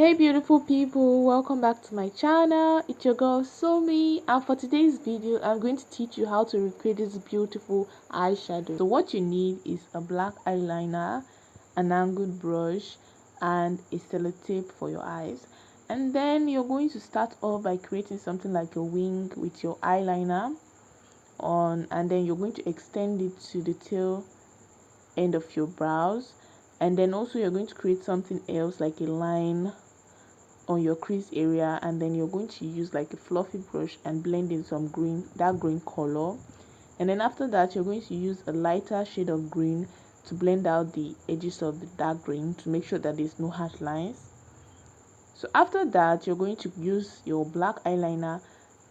Hey beautiful people, welcome back to my channel. It's your girl Somi, and for today's video I'm going to teach you how to recreate this beautiful eyeshadow. So what you need is a black eyeliner, an angled brush, and a sellotape for your eyes. And then you're going to start off by creating something like a wing with your eyeliner on, and then you're going to extend it to the tail end of your brows. And then also you're going to create something else like a line on your crease area, and then you're going to use like a fluffy brush and blend in some dark green color. And then after that you're going to use a lighter shade of green to blend out the edges of the dark green to make sure that there's no harsh lines. So after that you're going to use your black eyeliner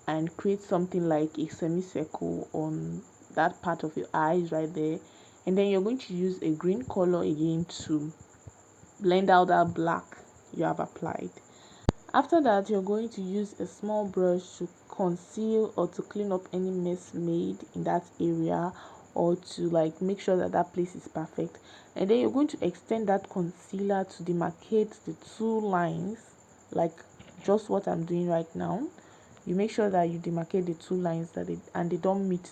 and create something like a semicircle on that part of your eyes right there. And then you're going to use a green color again to blend out that black you have applied. After that you're going to use a small brush to conceal or to clean up any mess made in that area, or to like make sure that that place is perfect. And then you're going to extend that concealer to demarcate the two lines, like just what I'm doing right now. You make sure that you demarcate the two lines and they don't meet.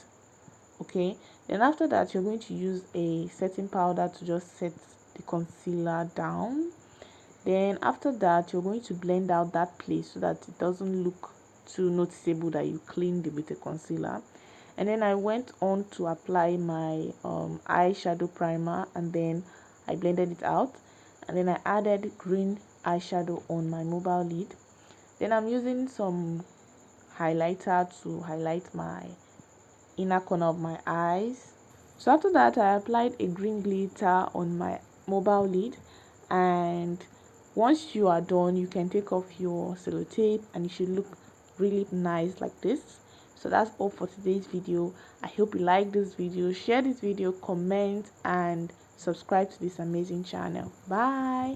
Okay, then after that you're going to use a setting powder to just set the concealer down. Then after that you're going to blend out that place so that it doesn't look too noticeable that you cleaned it with a concealer. And then I went on to apply my eyeshadow primer, and then I blended it out, and then I added green eyeshadow on my mobile lid. Then I'm using some highlighter to highlight my inner corner of my eyes. So after that I applied a green glitter on my mobile lid, and once you are done you can take off your sellotape and it should look really nice like this. So that's all for today's video. I hope you like this video. Share this video, comment, and subscribe to this amazing channel. Bye.